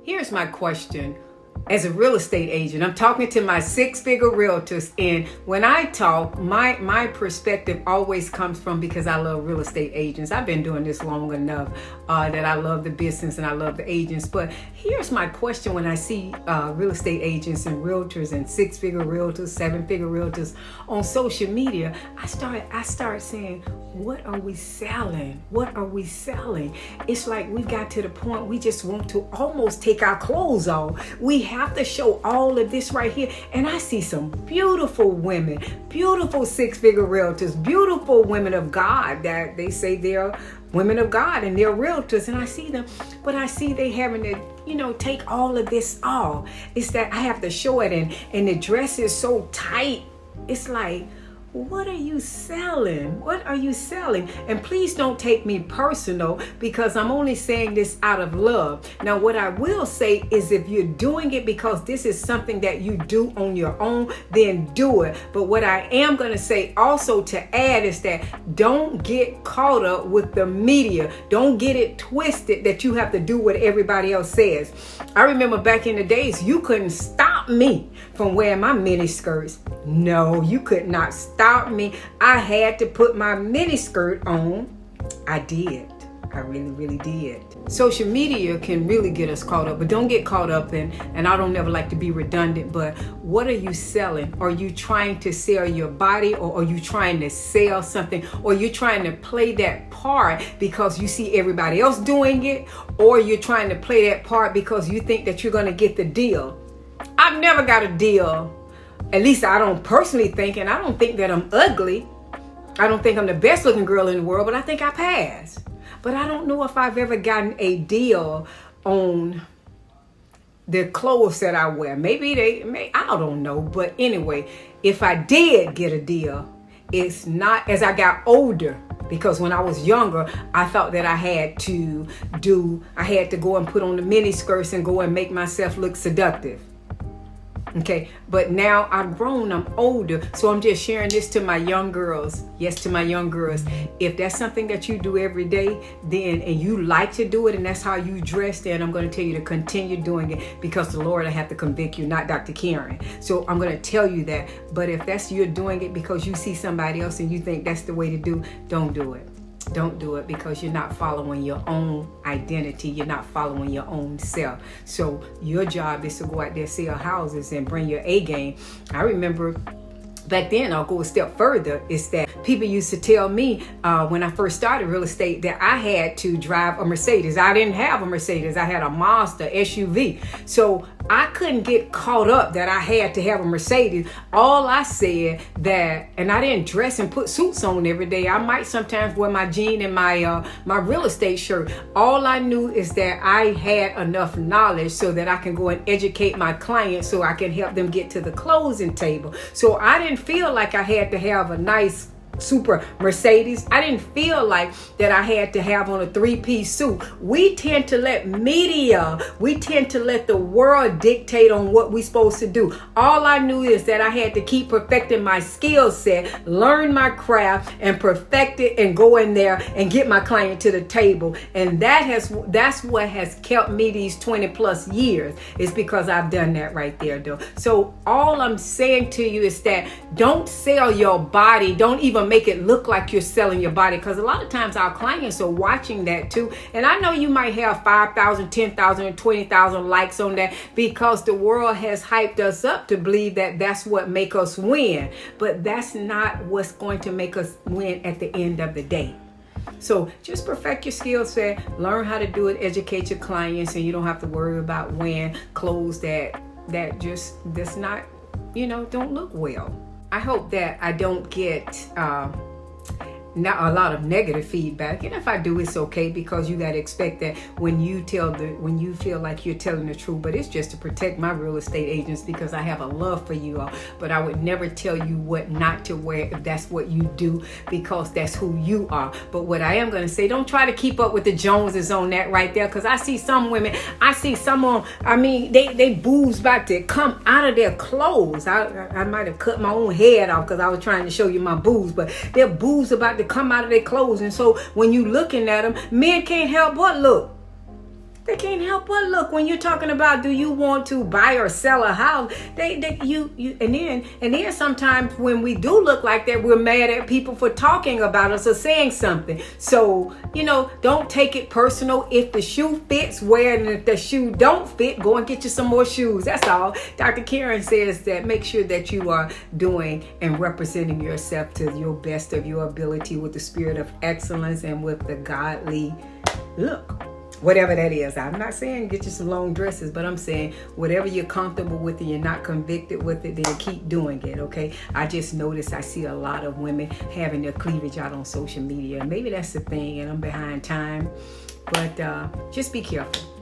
Here's my question. As a real estate agent, I'm talking to my six-figure realtors, and when I talk, my perspective always comes from because I love real estate agents. I've been doing this long enough that I love the business and I love the agents. But here's my question: when I see real estate agents and realtors and six-figure realtors, seven-figure realtors on social media, I start saying, what are we selling? What are we selling? It's like we've got to the point we just want to almost take our clothes off. We have to show all of this right here. And I see some beautiful women, beautiful six-figure realtors, beautiful women of God that they say they're women of God and they're realtors. And I see them, but I see they having to, take all of this off. It's that I have to show it, and the dress is so tight. It's like, what are you selling? What are you selling? And please don't take me personal, because I'm only saying this out of love. Now, what I will say is, if you're doing it because this is something that you do on your own, then do it. But what I am going to say also to add is that don't get caught up with the media. Don't get it twisted that you have to do what everybody else says. I remember back in the days, you couldn't stop me from wearing my mini skirts. No, you could not stop me. I had to put my mini skirt on. I did. I really, really did. Social media can really get us caught up, but don't get caught up in, and I don't never like to be redundant, but what are you selling? Are you trying to sell your body, or are you trying to sell something? Or you're trying to play that part because you see everybody else doing it, or you're trying to play that part because you think that you're going to get the deal? I've never got a deal. At least I don't personally think, and I don't think that I'm ugly. I don't think I'm the best looking girl in the world, but I think I pass. But I don't know if I've ever gotten a deal on the clothes that I wear. Maybe I don't know. But anyway, if I did get a deal, it's not as I got older. Because when I was younger, I thought that I had to go and put on the mini skirts and go and make myself look seductive. Okay, but now I've grown, I'm older, so I'm just sharing this to my young girls. Yes, to my young girls. If that's something that you do every day, then, and you like to do it, and that's how you dress, then I'm going to tell you to continue doing it, because the Lord will have to convict you, not Dr. Karen. So I'm going to tell you that. But if you're doing it because you see somebody else and you think that's the way to do, don't do it. Don't do it, because you're not following your own identity. You're not following your own self. So your job is to go out there, sell houses, and bring your A game. I remember back then, I'll go a step further, is that people used to tell me when I first started real estate that I had to drive a Mercedes. I didn't have a Mercedes. I had a Mazda SUV. So I couldn't get caught up that I had to have a Mercedes. All I said that, and I didn't dress and put suits on every day. I might sometimes wear my jean and my real estate shirt. All I knew is that I had enough knowledge so that I can go and educate my clients so I can help them get to the closing table. So I didn't feel like I had to have a nice super Mercedes. I didn't feel like that I had to have on a three-piece suit. We tend to let the world dictate on what we're supposed to do. All I knew is that I had to keep perfecting my skill set, learn my craft, and perfect it, and go in there and get my client to the table. And that's what has kept me these 20 plus years, is because I've done that right there, though. So all I'm saying to you is that don't sell your body. Don't even make it look like you're selling your body, because a lot of times our clients are watching that too. And I know you might have 5,000, 10,000, and 20,000 likes on that, because the world has hyped us up to believe that that's what make us win. But that's not what's going to make us win at the end of the day. So just perfect your skill set, learn how to do it, educate your clients, and you don't have to worry about wearing clothes that's not, don't look well. I hope that I don't get not a lot of negative feedback, and if I do, it's okay, because you got to expect that when you feel like you're telling the truth. But it's just to protect my real estate agents, because I have a love for you all. But I would never tell you what not to wear if that's what you do, because that's who you are. But what I am going to say, don't try to keep up with the Joneses on that right there, because I see some women, they boobs about to come out of their clothes. I might have cut my own head off because I was trying to show you my boobs, but their boobs about to come out of their clothes. And so when you looking at them, men can't help but look. They can't help but look when you're talking about, do you want to buy or sell a house? And then sometimes when we do look like that, we're mad at people for talking about us or saying something. So, don't take it personal. If the shoe fits, wear it. And if the shoe don't fit, go and get you some more shoes. That's all. Dr. Karen says that make sure that you are doing and representing yourself to your best of your ability with the spirit of excellence and with the godly look. Whatever that is. I'm not saying get you some long dresses, but I'm saying whatever you're comfortable with and you're not convicted with it, then keep doing it, okay? I just noticed I see a lot of women having their cleavage out on social media. Maybe that's the thing and I'm behind time, but just be careful.